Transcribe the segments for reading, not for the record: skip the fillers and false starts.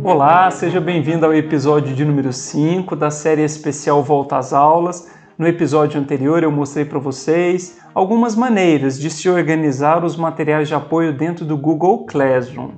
Olá, seja bem-vindo ao episódio de número 5 da série especial Volta às Aulas. No episódio anterior eu mostrei para vocês algumas maneiras de se organizar os materiais de apoio dentro do Google Classroom.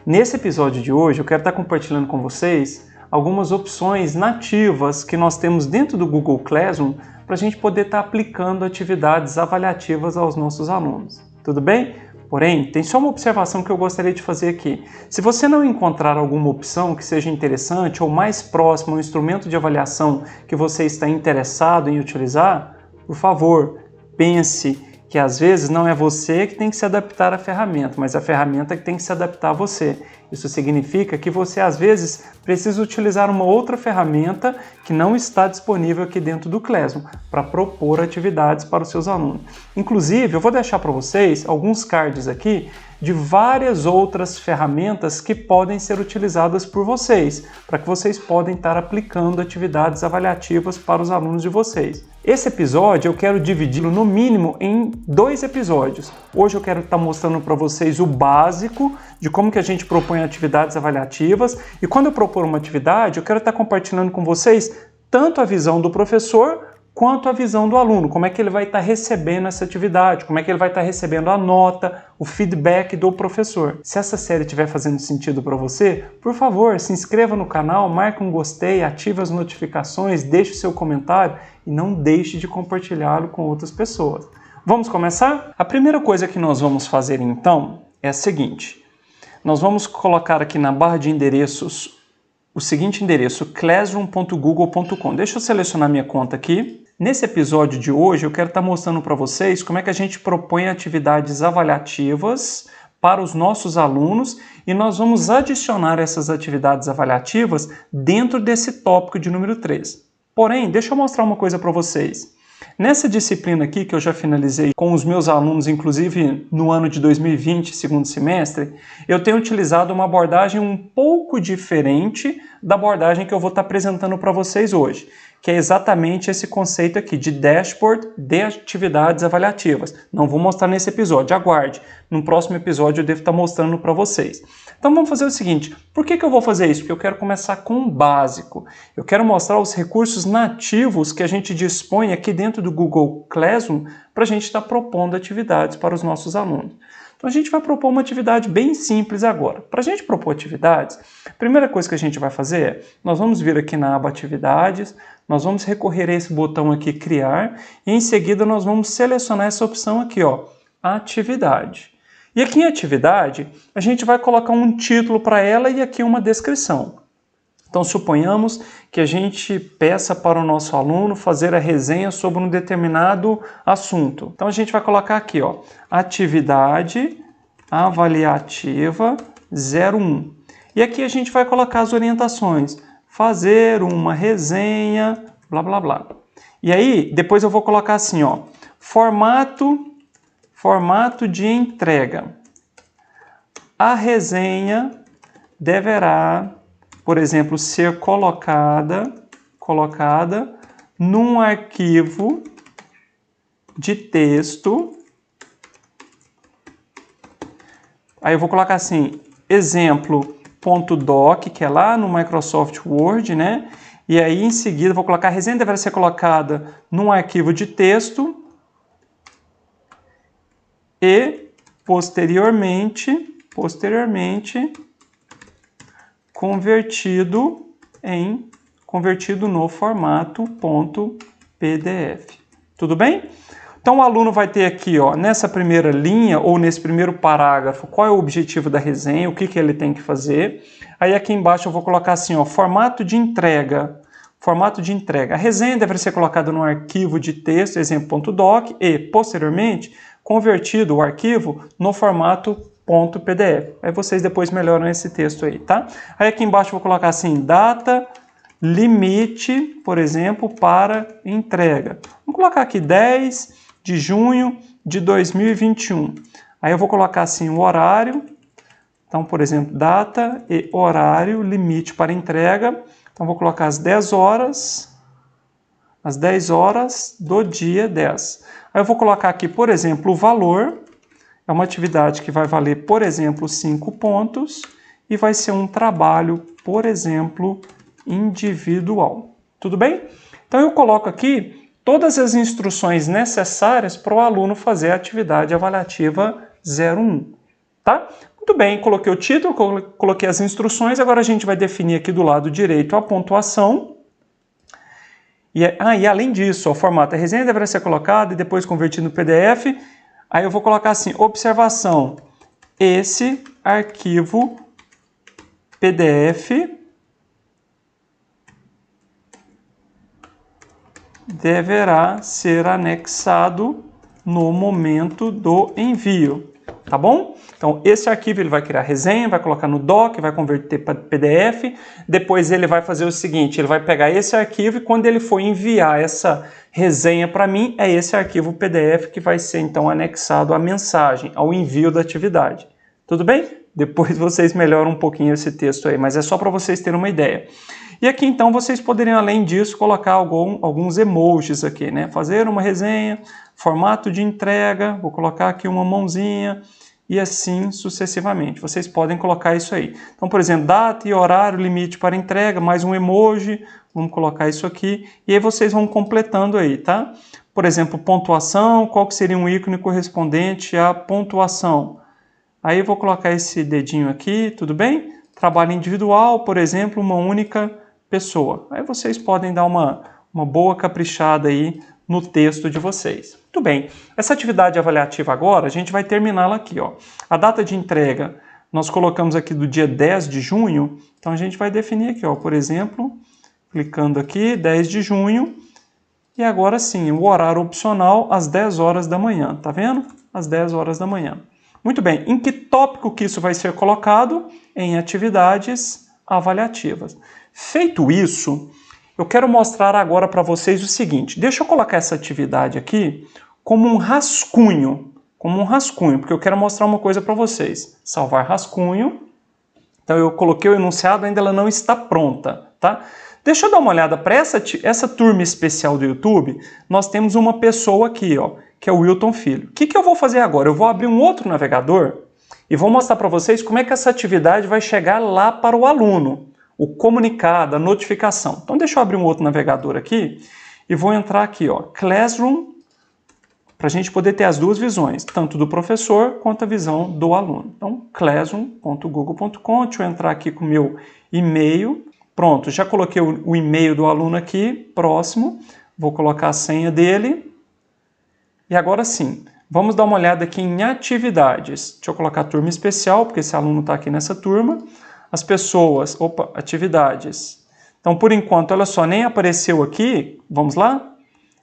Nesse episódio de hoje eu quero estar compartilhando com vocês algumas opções nativas que nós temos dentro do Google Classroom para a gente poder estar aplicando atividades avaliativas aos nossos alunos. Tudo bem? Porém, tem só uma observação que eu gostaria de fazer aqui. Se você não encontrar alguma opção que seja interessante ou mais próxima ao instrumento de avaliação que você está interessado em utilizar, por favor, pense que às vezes não é você que tem que se adaptar à ferramenta, mas a ferramenta que tem que se adaptar a você. Isso significa que você às vezes precisa utilizar uma outra ferramenta que não está disponível aqui dentro do Classroom para propor atividades para os seus alunos. Inclusive, eu vou deixar para vocês alguns cards aqui de várias outras ferramentas que podem ser utilizadas por vocês, para que vocês possam estar aplicando atividades avaliativas para os alunos de vocês. Esse episódio eu quero dividi-lo no mínimo em 2 episódios. Hoje eu quero estar mostrando para vocês o básico de como que a gente propõe atividades avaliativas, e quando eu propor uma atividade, eu quero estar compartilhando com vocês tanto a visão do professor quanto a visão do aluno, como é que ele vai estar recebendo essa atividade, como é que ele vai estar recebendo a nota, o feedback do professor. Se essa série estiver fazendo sentido para você, por favor, se inscreva no canal, marque um gostei, ative as notificações, deixe o seu comentário e não deixe de compartilhá-lo com outras pessoas. Vamos começar? A primeira coisa que nós vamos fazer então é a seguinte. Nós vamos colocar aqui na barra de endereços o seguinte endereço, classroom.google.com. Deixa eu selecionar minha conta aqui. Nesse episódio de hoje eu quero estar mostrando para vocês como é que a gente propõe atividades avaliativas para os nossos alunos e nós vamos adicionar essas atividades avaliativas dentro desse tópico de número 3. Porém, deixa eu mostrar uma coisa para vocês. Nessa disciplina aqui, que eu já finalizei com os meus alunos, inclusive no ano de 2020, segundo semestre, eu tenho utilizado uma abordagem um pouco diferente da abordagem que eu vou estar apresentando para vocês hoje, que é exatamente esse conceito aqui de dashboard de atividades avaliativas. Não vou mostrar nesse episódio, aguarde. No próximo episódio eu devo estar mostrando para vocês. Então vamos fazer o seguinte, por que eu vou fazer isso? Porque eu quero começar com o básico. Eu quero mostrar os recursos nativos que a gente dispõe aqui dentro do Google Classroom para a gente estar propondo atividades para os nossos alunos. Então a gente vai propor uma atividade bem simples agora. Para a gente propor atividades, a primeira coisa que a gente vai fazer é, nós vamos vir aqui na aba Atividades, nós vamos recorrer a esse botão aqui, Criar, e em seguida nós vamos selecionar essa opção aqui, ó, Atividade. E aqui em Atividade, a gente vai colocar um título para ela e aqui uma descrição. Então, suponhamos que a gente peça para o nosso aluno fazer a resenha sobre um determinado assunto. Então, a gente vai colocar aqui, ó, Atividade Avaliativa 01. E aqui a gente vai colocar as orientações. Fazer uma resenha, blá, blá, blá. E aí, depois eu vou colocar assim, ó, formato de entrega. A resenha deverá, por exemplo, ser colocada num arquivo de texto. Aí eu vou colocar assim, exemplo.doc, que é lá no Microsoft Word, né? E aí em seguida eu vou colocar a resenha deverá ser colocada num arquivo de texto e posteriormente convertido no formato .pdf. Tudo bem? Então o aluno vai ter aqui, ó, nessa primeira linha ou nesse primeiro parágrafo, qual é o objetivo da resenha, o que ele tem que fazer. Aí aqui embaixo eu vou colocar assim, ó, formato de entrega. A resenha deve ser colocada no arquivo de texto, exemplo.doc, e posteriormente convertido o arquivo no formato .pdf. Aí vocês depois melhoram esse texto aí, tá? Aí aqui embaixo eu vou colocar assim, data limite, por exemplo, para entrega. Vamos colocar aqui 10 de junho de 2021. Aí eu vou colocar assim o horário. Então, por exemplo, data e horário limite para entrega. Então, vou colocar às 10 horas do dia 10. Aí eu vou colocar aqui, por exemplo, o valor. É uma atividade que vai valer, por exemplo, 5 pontos. e vai ser um trabalho, por exemplo, individual. Tudo bem? Então eu coloco aqui todas as instruções necessárias para o aluno fazer a atividade avaliativa 01, tá? Muito bem, coloquei o título, coloquei as instruções, agora a gente vai definir aqui do lado direito a pontuação. E além disso, o formato da resenha deverá ser colocado e depois convertido no PDF. Aí eu vou colocar assim, observação, esse arquivo PDF deverá ser anexado no momento do envio, tá bom? Então, esse arquivo ele vai criar resenha, vai colocar no doc, vai converter para PDF, depois ele vai fazer o seguinte, ele vai pegar esse arquivo e quando ele for enviar essa resenha para mim, é esse arquivo PDF que vai ser então anexado à mensagem, ao envio da atividade. Tudo bem? Depois vocês melhoram um pouquinho esse texto aí, mas é só para vocês terem uma ideia. E aqui então vocês poderiam, além disso, colocar alguns emojis aqui, né? Fazer uma resenha, formato de entrega, vou colocar aqui uma mãozinha e assim sucessivamente. Vocês podem colocar isso aí. Então, por exemplo, data e horário limite para entrega, mais um emoji, vamos colocar isso aqui, e aí vocês vão completando aí, tá? Por exemplo, pontuação, qual que seria um ícone correspondente à pontuação? Aí eu vou colocar esse dedinho aqui, tudo bem? Trabalho individual, por exemplo, uma única pessoa. Aí vocês podem dar uma boa caprichada aí no texto de vocês. Muito bem, essa atividade avaliativa agora, a gente vai terminá-la aqui, ó. A data de entrega, nós colocamos aqui do dia 10 de junho, então a gente vai definir aqui, ó, por exemplo, clicando aqui, 10 de junho, e agora sim, o horário opcional às 10 horas da manhã, tá vendo? Às 10 horas da manhã. Muito bem, em que tópico que isso vai ser colocado? Em atividades avaliativas. Feito isso, eu quero mostrar agora para vocês o seguinte, deixa eu colocar essa atividade aqui como um rascunho, porque eu quero mostrar uma coisa para vocês. Salvar rascunho, então eu coloquei o enunciado, ainda ela não está pronta, tá? Deixa eu dar uma olhada para essa turma especial do YouTube, nós temos uma pessoa aqui, ó, que é o Wilton Filho. O que eu vou fazer agora? Eu vou abrir um outro navegador e vou mostrar para vocês como é que essa atividade vai chegar lá para o aluno, o comunicado, a notificação. Então deixa eu abrir um outro navegador aqui e vou entrar aqui, ó, Classroom, para a gente poder ter as duas visões, tanto do professor quanto a visão do aluno. Então, classroom.google.com, deixa eu entrar aqui com o meu e-mail. Pronto, já coloquei o e-mail do aluno aqui, próximo, vou colocar a senha dele. E agora sim, vamos dar uma olhada aqui em atividades. Deixa eu colocar turma especial, porque esse aluno está aqui nessa turma. As pessoas, atividades. Então, por enquanto, olha só, nem apareceu aqui, vamos lá?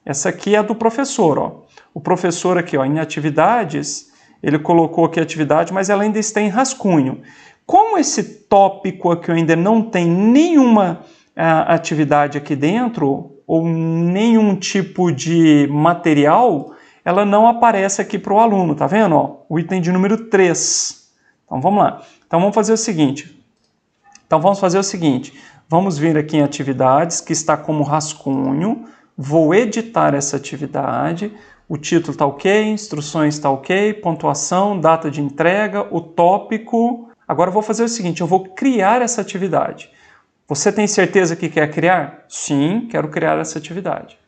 Essa aqui é a do professor, ó. O professor aqui, ó, em atividades, ele colocou aqui atividade, mas ela ainda está em rascunho. Como esse tópico aqui ainda não tem nenhuma atividade aqui dentro, ou nenhum tipo de material, ela não aparece aqui para o aluno, tá vendo? Ó, o item de número 3. Então, vamos lá. Então, vamos fazer o seguinte. Vamos vir aqui em atividades, que está como rascunho. Vou editar essa atividade. O título está ok, instruções está ok, pontuação, data de entrega, o tópico. Agora eu vou fazer o seguinte, eu vou criar essa atividade. Você tem certeza que quer criar? Sim, quero criar essa atividade.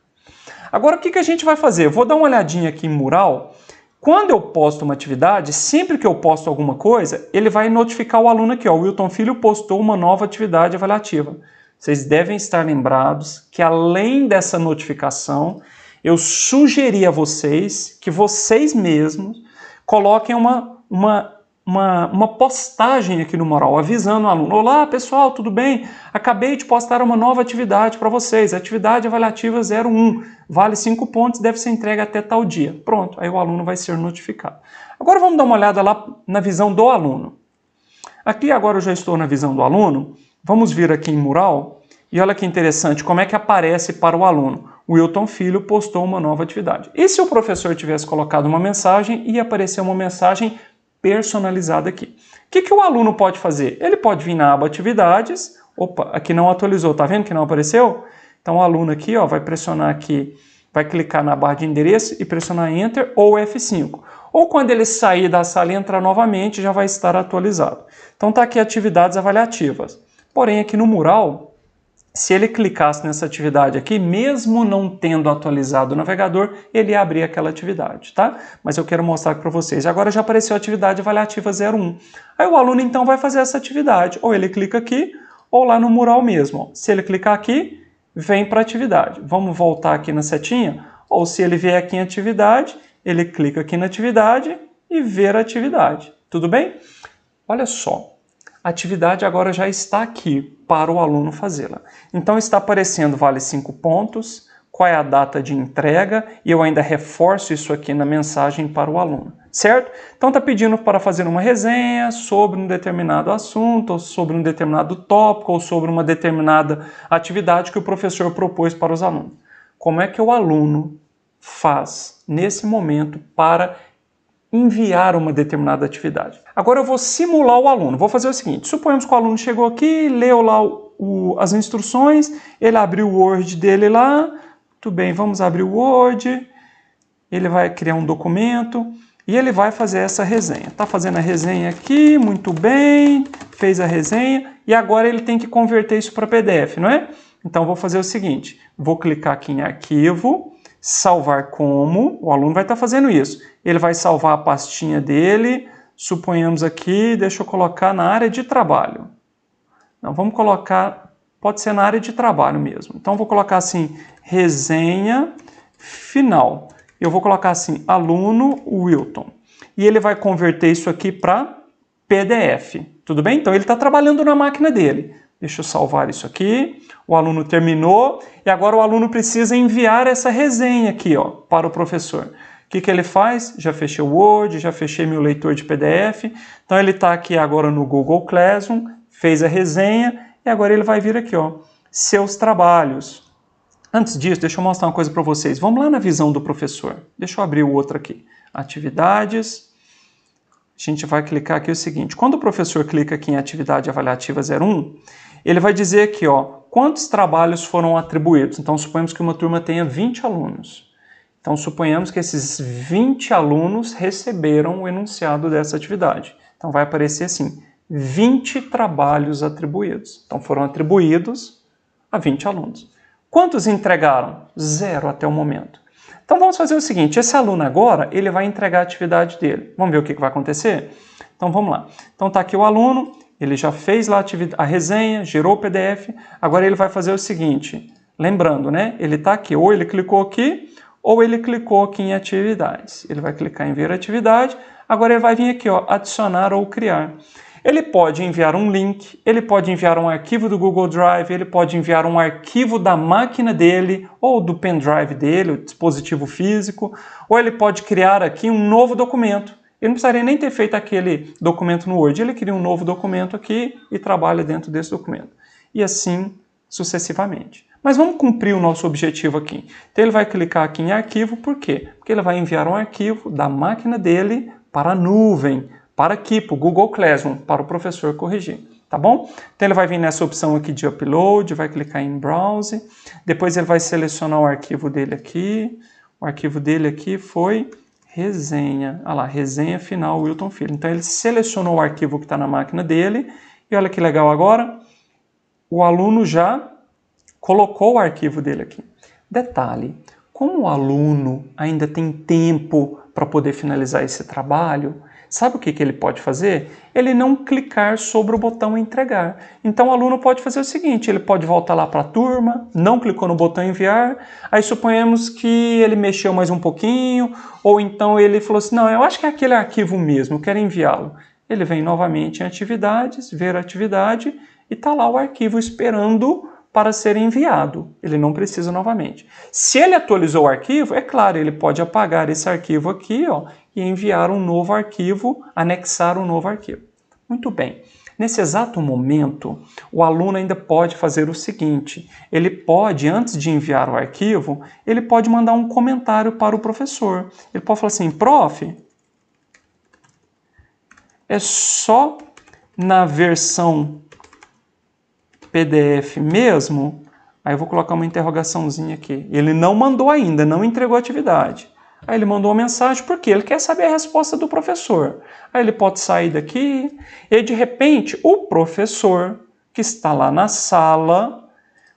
Agora o que a gente vai fazer? Eu vou dar uma olhadinha aqui em Mural. Quando eu posto uma atividade, sempre que eu posto alguma coisa, ele vai notificar o aluno aqui, ó, o Wilton Filho postou uma nova atividade avaliativa. Vocês devem estar lembrados que além dessa notificação, eu sugeri a vocês que vocês mesmos coloquem uma postagem aqui no Mural, avisando o aluno, olá pessoal, tudo bem? Acabei de postar uma nova atividade para vocês, atividade avaliativa 01, vale 5 pontos, deve ser entregue até tal dia. Pronto, aí o aluno vai ser notificado. Agora vamos dar uma olhada lá na visão do aluno. Aqui agora eu já estou na visão do aluno, vamos vir aqui em Mural, e olha que interessante, como é que aparece para o aluno. O Wilton Filho postou uma nova atividade. E se o professor tivesse colocado uma mensagem, ia aparecer uma mensagem personalizada aqui. O que o aluno pode fazer? Ele pode vir na aba atividades, opa, aqui não atualizou, tá vendo que não apareceu? Então o aluno aqui, ó, vai pressionar aqui, vai clicar na barra de endereço e pressionar Enter ou F5. ou quando ele sair da sala e entrar novamente, já vai estar atualizado. Então está aqui atividades avaliativas. Porém, aqui no mural, se ele clicasse nessa atividade aqui, mesmo não tendo atualizado o navegador, ele ia abrir aquela atividade, tá? Mas eu quero mostrar para vocês. Agora já apareceu a atividade avaliativa 01. Aí o aluno então vai fazer essa atividade. Ou ele clica aqui, ou lá no mural mesmo. Se ele clicar aqui, vem para a atividade. Vamos voltar aqui na setinha? Ou se ele vier aqui em atividade, ele clica aqui na atividade e ver a atividade. Tudo bem? Olha só, a atividade agora já está aqui para o aluno fazê-la. Então está aparecendo vale 5 pontos, qual é a data de entrega, e eu ainda reforço isso aqui na mensagem para o aluno, certo? Então está pedindo para fazer uma resenha sobre um determinado assunto, ou sobre um determinado tópico, ou sobre uma determinada atividade que o professor propôs para os alunos. Como é que o aluno faz nesse momento para enviar uma determinada atividade? Agora eu vou simular o aluno. Vou fazer o seguinte, suponhamos que o aluno chegou aqui, leu lá as instruções, ele abriu o Word dele lá, muito bem, vamos abrir o Word, ele vai criar um documento e ele vai fazer essa resenha. Está fazendo a resenha aqui, muito bem, fez a resenha e agora ele tem que converter isso para PDF, não é? Então vou fazer o seguinte, vou clicar aqui em arquivo, salvar como, o aluno vai estar fazendo isso. Ele vai salvar a pastinha dele, suponhamos aqui, deixa eu colocar na área de trabalho. Não, vamos colocar, pode ser na área de trabalho mesmo. Então vou colocar assim, resenha final. Eu vou colocar assim, aluno Wilton. E ele vai converter isso aqui para PDF, tudo bem? Então ele está trabalhando na máquina dele. Deixa eu salvar isso aqui. O aluno terminou e agora o aluno precisa enviar essa resenha aqui, ó, para o professor. O que ele faz? Já fechei o Word, já fechei meu leitor de PDF. Então ele está aqui agora no Google Classroom, fez a resenha e agora ele vai vir aqui, ó, seus trabalhos. Antes disso, deixa eu mostrar uma coisa para vocês. Vamos lá na visão do professor. Deixa eu abrir o outro aqui. Atividades. A gente vai clicar aqui o seguinte. Quando o professor clica aqui em atividade avaliativa 01, ele vai dizer aqui, ó, quantos trabalhos foram atribuídos. Então, suponhamos que uma turma tenha 20 alunos. Então, suponhamos que esses 20 alunos receberam o enunciado dessa atividade. Então, vai aparecer assim, 20 trabalhos atribuídos. Então, foram atribuídos a 20 alunos. Quantos entregaram? 0 até o momento. Então, vamos fazer o seguinte, esse aluno agora, ele vai entregar a atividade dele. Vamos ver o que vai acontecer? Então, vamos lá. Então, está aqui o aluno, ele já fez lá a resenha, gerou o PDF, agora ele vai fazer o seguinte, lembrando, né? Ele está aqui, ou ele clicou aqui, ou ele clicou aqui em atividades. Ele vai clicar em ver atividade, agora ele vai vir aqui, ó, adicionar ou criar. Ele pode enviar um link, ele pode enviar um arquivo do Google Drive, ele pode enviar um arquivo da máquina dele, ou do pendrive dele, o dispositivo físico, ou ele pode criar aqui um novo documento. Ele não precisaria nem ter feito aquele documento no Word, ele cria um novo documento aqui e trabalha dentro desse documento. E assim sucessivamente. Mas vamos cumprir o nosso objetivo aqui. Então ele vai clicar aqui em arquivo, por quê? Porque ele vai enviar um arquivo da máquina dele para a nuvem, para aqui, para o Google Classroom, para o professor corrigir, tá bom? Então ele vai vir nessa opção aqui de upload, vai clicar em browse, depois ele vai selecionar o arquivo dele aqui, o arquivo dele aqui foi resenha, olha lá, resenha final Wilton Filho. Então ele selecionou o arquivo que está na máquina dele, e olha que legal agora, o aluno já colocou o arquivo dele aqui. Detalhe, como o aluno ainda tem tempo para poder finalizar esse trabalho, sabe o que ele pode fazer? Ele não clicar sobre o botão entregar. Então o aluno pode fazer o seguinte, ele pode voltar lá para a turma, não clicou no botão enviar, aí suponhamos que ele mexeu mais um pouquinho, ou então ele falou assim, não, eu acho que é aquele arquivo mesmo, eu quero enviá-lo. Ele vem novamente em atividades, ver atividade, e está lá o arquivo esperando para ser enviado. Ele não precisa novamente. Se ele atualizou o arquivo, é claro, ele pode apagar esse arquivo aqui, ó, e enviar um novo arquivo, anexar um novo arquivo. Muito bem. Nesse exato momento, o aluno ainda pode fazer o seguinte, ele pode, antes de enviar o arquivo, ele pode mandar um comentário para o professor. Ele pode falar assim, prof, é só na versão PDF mesmo? Aí eu vou colocar uma interrogaçãozinha aqui. Ele não mandou ainda, não entregou a atividade. Aí ele mandou uma mensagem porque ele quer saber a resposta do professor. Aí ele pode sair daqui e de repente o professor que está lá na sala,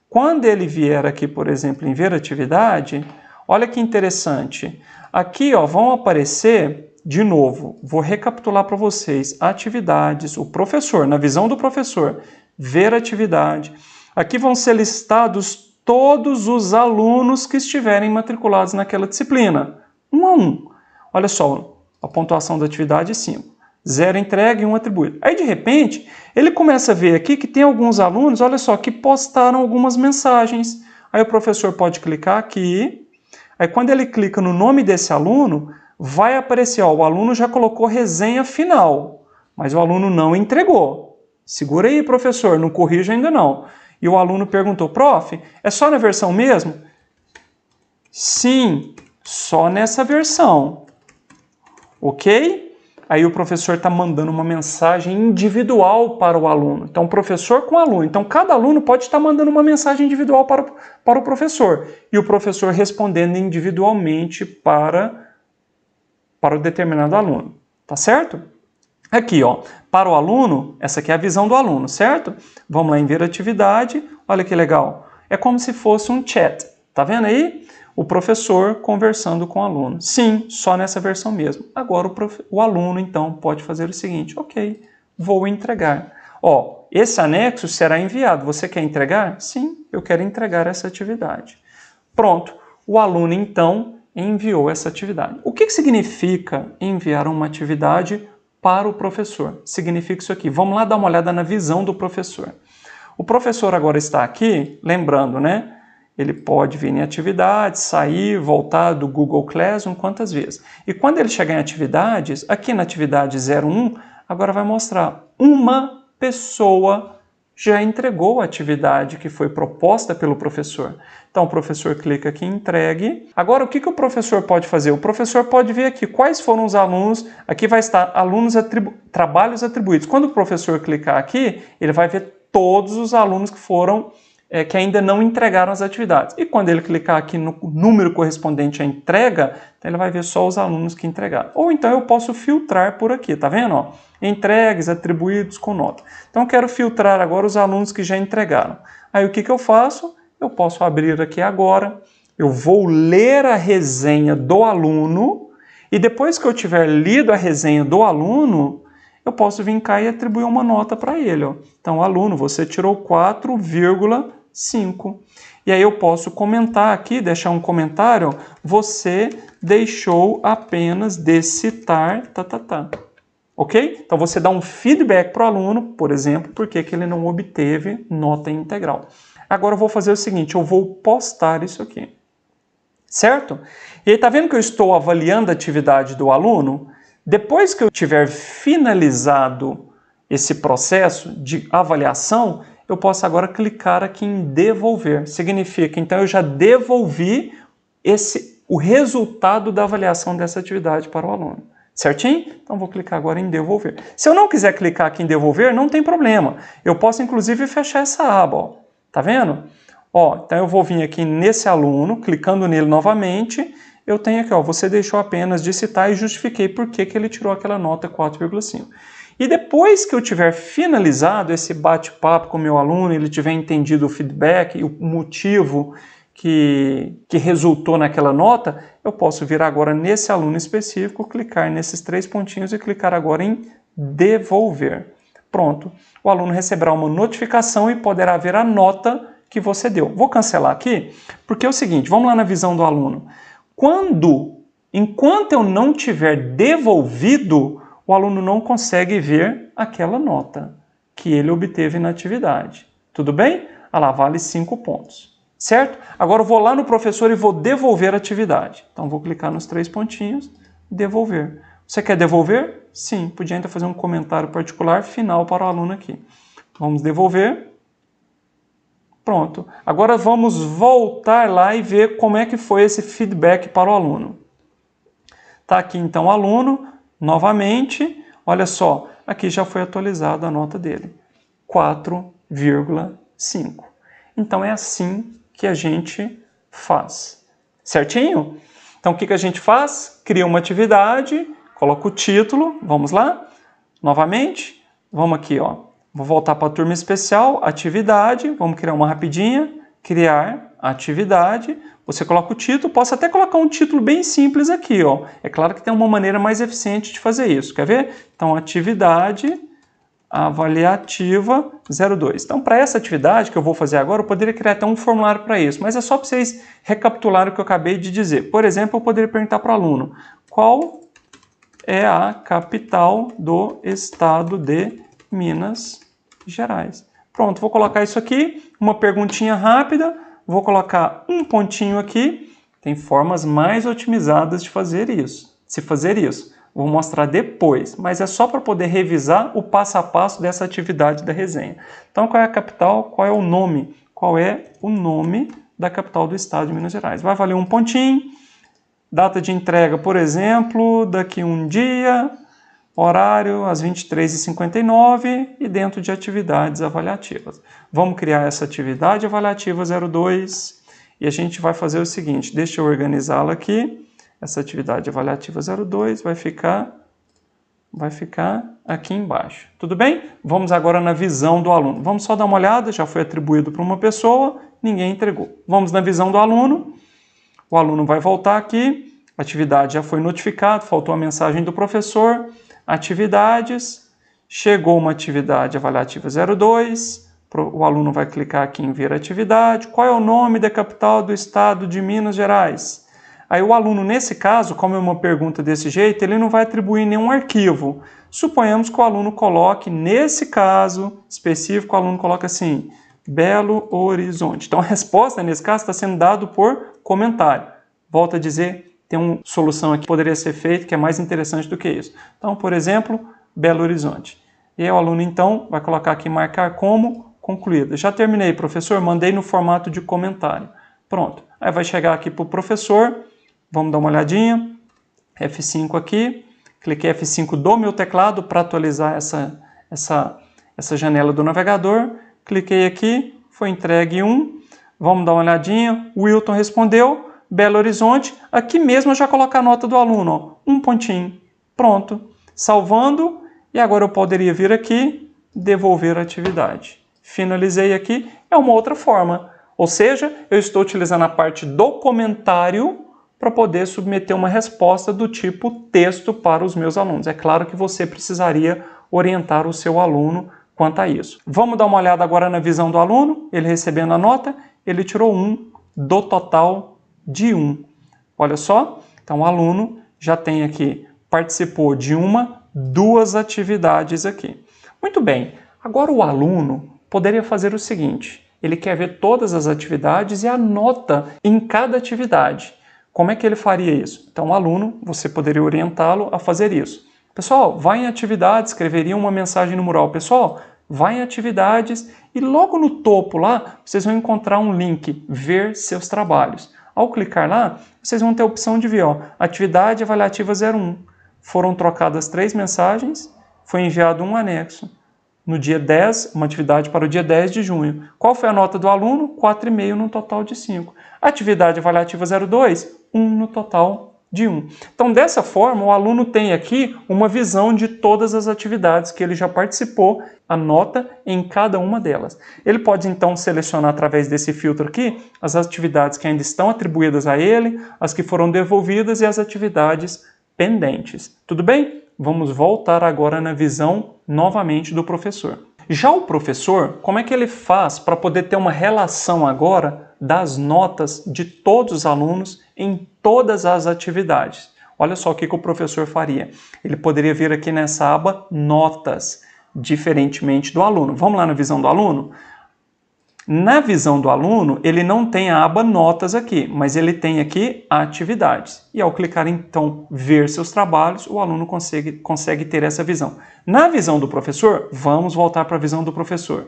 quando ele vier aqui, por exemplo, em ver atividade, olha que interessante. Aqui ó, vão aparecer, de novo, vou recapitular para vocês, atividades, o professor, na visão do professor, ver atividade. Aqui vão ser listados todos os alunos que estiverem matriculados naquela disciplina, 1 a 1. Olha só, a pontuação da atividade é 5. 0 entregue e 1 atribuído. Aí, de repente, ele começa a ver aqui que tem alguns alunos, olha só, que postaram algumas mensagens. Aí o professor pode clicar aqui. Aí, quando ele clica no nome desse aluno, vai aparecer, ó, o aluno já colocou resenha final, mas o aluno não entregou. Segura aí, professor, não corrija ainda não. E o aluno perguntou, prof, é só na versão mesmo? Sim, só nessa versão. Ok? Aí o professor está mandando uma mensagem individual para o aluno. Então, professor com aluno. Então, cada aluno pode estar mandando uma mensagem individual para o professor. E o professor respondendo individualmente para o determinado aluno. Tá certo? Aqui, ó, para o aluno, essa aqui é a visão do aluno, certo? Vamos lá em ver atividade. Olha que legal. É como se fosse um chat. Tá vendo aí? O professor conversando com o aluno. Sim, só nessa versão mesmo. Agora o aluno, então, pode fazer o seguinte. Ok, vou entregar. Ó, esse anexo será enviado. Você quer entregar? Sim, eu quero entregar essa atividade. Pronto. O aluno, então, enviou essa atividade. O que significa enviar uma atividade para o professor? Significa isso aqui. Vamos lá dar uma olhada na visão do professor. O professor agora está aqui, lembrando, né? Ele pode vir em atividades, sair, voltar do Google Classroom quantas vezes. E quando ele chegar em atividades, aqui na atividade 01, agora vai mostrar uma pessoa já entregou a atividade que foi proposta pelo professor. Então o professor clica aqui em entregue. Agora o que o professor pode fazer? O professor pode ver aqui quais foram os alunos, aqui vai estar alunos trabalhos atribuídos. Quando o professor clicar aqui, ele vai ver todos os alunos que foram que ainda não entregaram as atividades. E quando ele clicar aqui no número correspondente à entrega, então ele vai ver só os alunos que entregaram. Ou então eu posso filtrar por aqui, tá vendo? Ó, entregues, atribuídos com nota. Então eu quero filtrar agora os alunos que já entregaram. Aí o que eu faço? Eu posso abrir aqui agora, eu vou ler a resenha do aluno e depois que eu tiver lido a resenha do aluno, eu posso vir cá e atribuir uma nota para ele. Ó. Então, aluno, você tirou 4,5. E aí eu posso comentar aqui, deixar um comentário, ó, você deixou apenas de citar, Ok? Então, você dá um feedback para o aluno, por exemplo, porque que ele não obteve nota integral. Agora eu vou fazer o seguinte, eu vou postar isso aqui. Certo? E aí, tá vendo que eu estou avaliando a atividade do aluno? Depois que eu tiver finalizado esse processo de avaliação, eu posso agora clicar aqui em devolver. Significa, então, eu já devolvi o resultado da avaliação dessa atividade para o aluno. Certinho? Então, vou clicar agora em devolver. Se eu não quiser clicar aqui em devolver, não tem problema. Eu posso, inclusive, fechar essa aba. Ó. Tá vendo? Ó, então, eu vou vir aqui nesse aluno, clicando nele novamente. Eu tenho aqui, ó, você deixou apenas de citar e justifiquei por que ele tirou aquela nota 4,5. E depois que eu tiver finalizado esse bate-papo com o meu aluno, ele tiver entendido o feedback e o motivo que resultou naquela nota, eu posso vir agora nesse aluno específico, clicar nesses 3 pontinhos e clicar agora em devolver. Pronto, o aluno receberá uma notificação e poderá ver a nota que você deu. Vou cancelar aqui, porque é o seguinte, vamos lá na visão do aluno. Enquanto eu não tiver devolvido, o aluno não consegue ver aquela nota que ele obteve na atividade. Tudo bem? Olha lá, vale 5 pontos. Certo? Agora eu vou lá no professor e vou devolver a atividade. Então vou clicar nos 3 pontinhos, devolver. Você quer devolver? Sim, podia ainda fazer um comentário particular final para o aluno aqui. Vamos devolver. Pronto. Agora vamos voltar lá e ver como é que foi esse feedback para o aluno. Tá aqui então o aluno, novamente, olha só, aqui já foi atualizada a nota dele, 4,5. Então é assim que a gente faz. Certinho? Então, o que a gente faz? Cria uma atividade, coloca o título, vamos lá, novamente, vamos aqui, ó. Vou voltar para a turma especial, atividade, vamos criar uma rapidinha, criar atividade, você coloca o título, posso até colocar um título bem simples aqui, ó. É claro que tem uma maneira mais eficiente de fazer isso, quer ver? Então, atividade avaliativa 02. Então, para essa atividade que eu vou fazer agora, eu poderia criar até um formulário para isso, mas é só para vocês recapitularem o que eu acabei de dizer. Por exemplo, eu poderia perguntar para o aluno, qual é a capital do estado de Minas Gerais? Pronto, vou colocar isso aqui, uma perguntinha rápida, vou colocar um pontinho aqui. Tem formas mais otimizadas de fazer isso, Vou mostrar depois, mas é só para poder revisar o passo a passo dessa atividade da resenha. Então, qual é a capital? Qual é o nome? Qual é o nome da capital do estado de Minas Gerais? Vai valer um pontinho. Data de entrega, por exemplo, daqui um dia, horário às 23h59 e dentro de atividades avaliativas. Vamos criar essa atividade avaliativa 02 e a gente vai fazer o seguinte, deixa eu organizá-la aqui. Essa atividade avaliativa 02 vai ficar aqui embaixo. Tudo bem? Vamos agora na visão do aluno. Vamos só dar uma olhada, já foi atribuído para uma pessoa, ninguém entregou. Vamos na visão do aluno. O aluno vai voltar aqui, a atividade já foi notificada, faltou a mensagem do professor, atividades, chegou uma atividade avaliativa 02, o aluno vai clicar aqui em ver atividade, qual é o nome da capital do estado de Minas Gerais? Aí o aluno, nesse caso, como é uma pergunta desse jeito, ele não vai atribuir nenhum arquivo. Suponhamos que o aluno coloque, nesse caso específico, o aluno coloca assim, Belo Horizonte. Então a resposta, nesse caso, está sendo dada por comentário. Volto a dizer, tem uma solução aqui que poderia ser feita, que é mais interessante do que isso. Então, por exemplo, Belo Horizonte. E aí o aluno, então, vai colocar aqui, marcar como concluída. Já terminei, professor, mandei no formato de comentário. Pronto. Aí vai chegar aqui para o professor, vamos dar uma olhadinha, F5 aqui, cliquei F5 do meu teclado para atualizar essa janela do navegador, cliquei aqui, foi entregue 1, vamos dar uma olhadinha, o Wilton respondeu, Belo Horizonte, aqui mesmo eu já coloco a nota do aluno, ó, um pontinho, pronto, salvando, e agora eu poderia vir aqui, devolver a atividade. Finalizei aqui, é uma outra forma, ou seja, eu estou utilizando a parte do comentário para poder submeter uma resposta do tipo texto para os meus alunos. É claro que você precisaria orientar o seu aluno quanto a isso. Vamos dar uma olhada agora na visão do aluno, ele recebendo a nota, ele tirou 1 do total de 1. Olha só, então o aluno já tem aqui, participou de duas atividades aqui. Muito bem, agora o aluno poderia fazer o seguinte, ele quer ver todas as atividades e a nota em cada atividade. Como é que ele faria isso? Então, o aluno, você poderia orientá-lo a fazer isso. Pessoal, vai em atividades, escreveria uma mensagem no mural. Pessoal, vai em atividades e logo no topo lá, vocês vão encontrar um link, ver seus trabalhos. Ao clicar lá, vocês vão ter a opção de ver, ó, atividade avaliativa 01. Foram trocadas 3 mensagens, foi enviado um anexo. No dia 10, uma atividade para o dia 10 de junho. Qual foi a nota do aluno? 4,5 no total de 5. Atividade avaliativa 02, 1 no total de 1. Então, dessa forma, o aluno tem aqui uma visão de todas as atividades que ele já participou, a nota em cada uma delas. Ele pode, então, selecionar através desse filtro aqui as atividades que ainda estão atribuídas a ele, as que foram devolvidas e as atividades pendentes. Tudo bem? Vamos voltar agora na visão novamente do professor. Já o professor, como é que ele faz para poder ter uma relação agora das notas de todos os alunos em todas as atividades? Olha só o que o professor faria. Ele poderia vir aqui nessa aba Notas, diferentemente do aluno. Vamos lá na visão do aluno? Na visão do aluno, ele não tem a aba Notas aqui, mas ele tem aqui Atividades. E ao clicar, então, Ver seus trabalhos, o aluno consegue ter essa visão. Na visão do professor, vamos voltar para a visão do professor.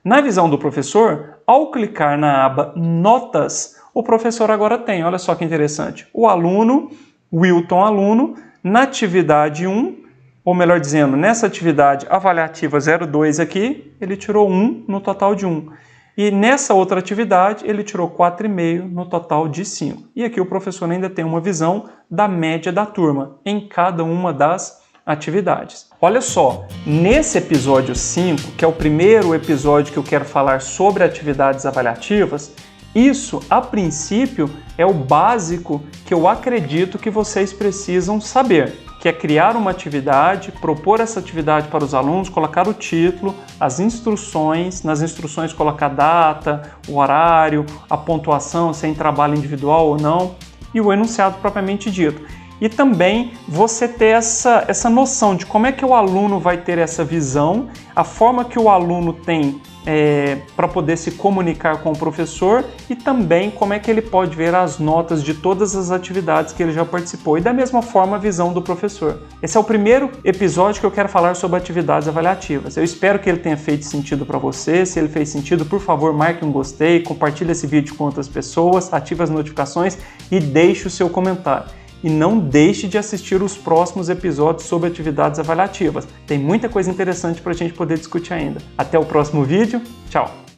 Na visão do professor, ao clicar na aba Notas, o professor agora tem, olha só que interessante, o aluno, Wilton aluno, na atividade 1, ou melhor dizendo, nessa atividade avaliativa 02 aqui, ele tirou 1 no total de 1. E nessa outra atividade ele tirou 4,5 no total de 5. E aqui o professor ainda tem uma visão da média da turma em cada uma das atividades. Olha só, nesse episódio 5, que é o primeiro episódio que eu quero falar sobre atividades avaliativas, isso, a princípio, é o básico que eu acredito que vocês precisam saber, que é criar uma atividade, propor essa atividade para os alunos, colocar o título, as instruções, nas instruções colocar data, o horário, a pontuação, se é em trabalho individual ou não, e o enunciado propriamente dito. E também você ter essa noção de como é que o aluno vai ter essa visão, a forma que o aluno tem para poder se comunicar com o professor e também como é que ele pode ver as notas de todas as atividades que ele já participou e da mesma forma a visão do professor. Esse é o primeiro episódio que eu quero falar sobre atividades avaliativas. Eu espero que ele tenha feito sentido para você. Se ele fez sentido, por favor, marque um gostei, compartilhe esse vídeo com outras pessoas, ative as notificações e deixe o seu comentário. E não deixe de assistir os próximos episódios sobre atividades avaliativas. Tem muita coisa interessante para a gente poder discutir ainda. Até o próximo vídeo. Tchau!